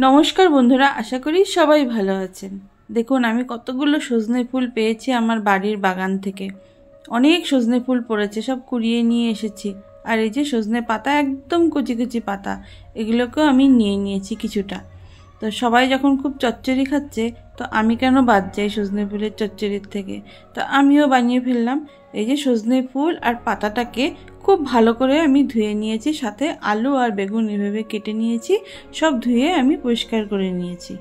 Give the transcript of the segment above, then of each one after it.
নমস্কার বন্ধুরা, আশা করি সবাই ভালো আছেন। দেখুন আমি কতগুলো সজনে ফুল পেয়েছি আমার বাড়ির বাগান থেকে। অনেক সজনে ফুল পড়েছে, সব কুড়িয়ে নিয়ে এসেছি। আর এই যে সজনে পাতা, একদম কচি কচি পাতা, এগুলোকেও আমি নিয়ে নিয়েছি কিছুটা। তো সবাই যখন খুব চচ্চড়ি খাচ্ছে, তো আমি কেন বাদ যাই সজনে ফুলের চচ্চড়ির থেকে? তো আমিও বানিয়ে ফেললাম। এই যে সজনে ফুল আর পাতাটাকে খুব ভালো করে আমি ধুয়ে নিয়েছি, সাথে আলু আর বেগুন এভাবে কেটে নিয়েছি, সব ধুয়ে আমি পরিষ্কার করে নিয়েছি।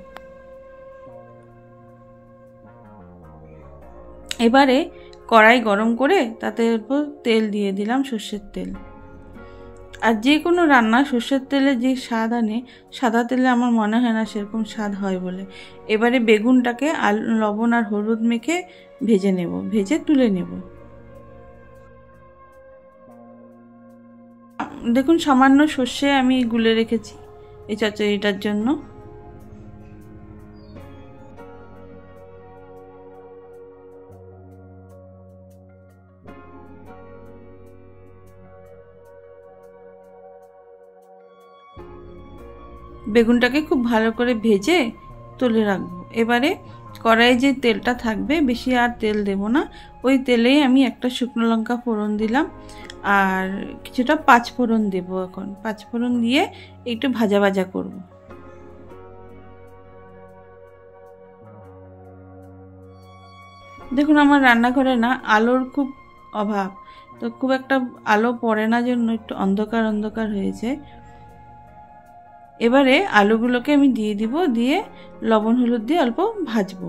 এবারে কড়াই গরম করে তাতে উপর তেল দিয়ে দিলাম, সর্ষের তেল। আর যে কোনো রান্না সর্ষের তেলে যে স্বাদ আনে, সাদা তেলে আমার মনে হয় না সেরকম স্বাদ হয় বলে। এবারে বেগুনটাকে লবণ আর হলুদ মেখে ভেজে নেব, ভেজে তুলে নেব। দেখুন সামান্য সর্ষে আমি গুলে রেখেছি এই চচ্চড়িটার জন্য। বেগুনটাকে খুব ভালো করে ভেজে তুলে রাখবো। এবারে কড়াইয়ে যে তেলটা থাকবে, বেশি আর তেল দেব না, ওই তেলেই আমি একটা শুকনো লঙ্কা ফোড়ন দিলাম আর কিছুটা পাঁচফোড়ন দেব। এখন পাঁচফোড়ন দিয়ে একটু ভাজা ভাজা করব। দেখুন আমার রান্নাঘরে না আলোর খুব অভাব, তো খুব একটা আলো পড়ে না, জন্য একটু অন্ধকার অন্ধকার হয়েছে। এবারে আলুগুলোকে আমি দিয়ে দিব, দিয়ে লবণ হলুদ দিয়ে অল্প ভাজবো।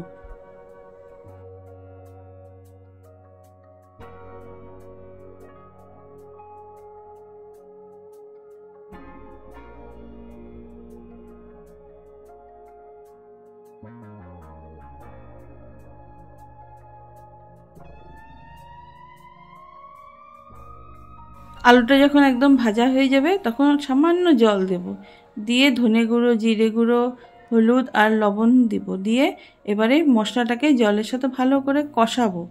আলুটা যখন একদম ভাজা হয়ে যাবে, তখন সামান্য জল দেব, দিয়ে ধনে গুঁড়ো, জিরে গুঁড়ো, হলুদ আর লবণ দিব, দিয়ে এবারে মশলাটাকে জলের সাথে ভালো করে কষাবো।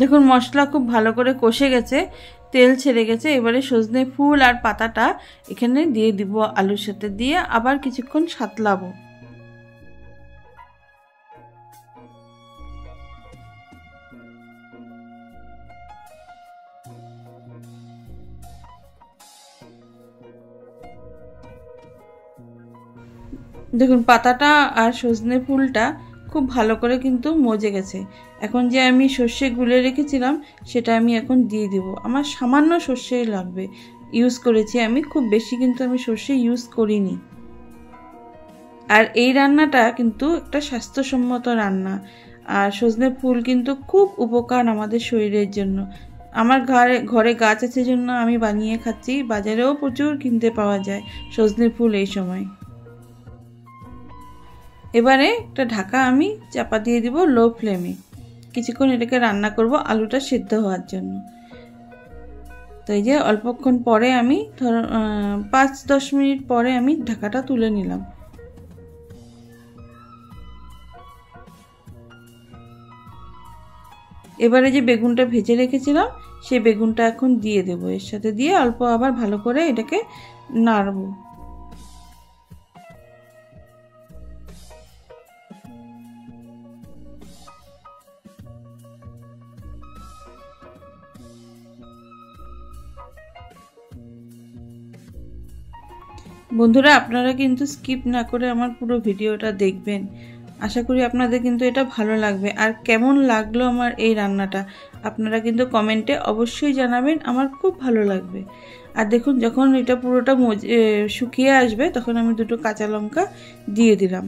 দেখুন মশলা খুব ভালো করে কষে গেছে, তেল ছেড়ে গেছে। এবারে সজনে ফুল আর পাতাটা এখানে দিয়ে দিব, আলুর সাথে দিয়ে আবার কিছুক্ষণ সাঁতলাবো। দেখুন পাতাটা আর সজনে ফুলটা খুব ভালো করে কিন্তু মজে গেছে। এখন যে আমি সর্ষে গুলে রেখেছিলাম, সেটা আমি এখন দিয়ে দিব। আমার সামান্য সর্ষেই লাগবে, ইউজ করেছি আমি, খুব বেশি কিন্তু আমি সর্ষে ইউজ করিনি। আর এই রান্নাটা কিন্তু একটা স্বাস্থ্যসম্মত রান্না। আর সজনে ফুল কিন্তু খুব উপকার আমাদের শরীরের জন্য। আমার ঘরে গাছ আছে জন্য আমি বানিয়ে খাচ্ছি, বাজারেও প্রচুর কিনতে পাওয়া যায় সজনে ফুল এই সময়। এবারে একটা ঢাকা আমি চাপা দিয়ে দিব লো ফ্লেমে, কিছুক্ষণ এটাকে রান্না করব আলুটা সিদ্ধ হওয়ার জন্য। তো এই যে অল্পক্ষণ পরে আমি ধরো 5-10 মিনিট পরে আমি ঢাকাটা তুলে নিলাম। এবারে যে বেগুনটা ভেজে রেখেছিলাম, সেই বেগুনটা এখন দিয়ে দেবো, এর সাথে দিয়ে অল্প আবার ভালো করে এটাকে নাড়ব। বন্ধুরা আপনারা কিন্তু স্কিপ না করে আমার পুরো ভিডিওটা দেখবেন, আশা করি আপনাদের কিন্তু এটা ভালো লাগবে। আর কেমন লাগলো আমার এই রান্নাটা আপনারা কিন্তু কমেন্টে অবশ্যই জানাবেন, আমার খুব ভালো লাগবে। আর দেখুন যখন এটা পুরোটা শুকিয়ে আসবে, তখন আমি 2টো কাঁচা লঙ্কা দিয়ে দিলাম।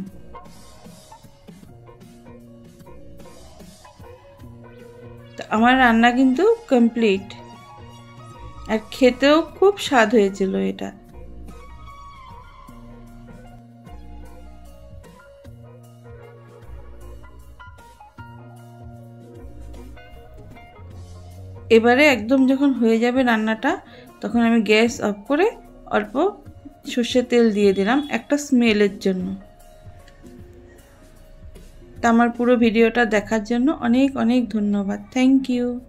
তো আমার রান্না কিন্তু কমপ্লিট, আর খেতেও খুব স্বাদ হয়েছিল এটা। এবারে একদম যখন হয়ে যাবে রান্নাটা, তখন আমি গ্যাস অফ করে অল্প সর্ষের তেল দিয়ে দিলাম একটা স্মেলের জন্য। তা আমার পুরো ভিডিওটা দেখার জন্য অনেক অনেক ধন্যবাদ। Thank you.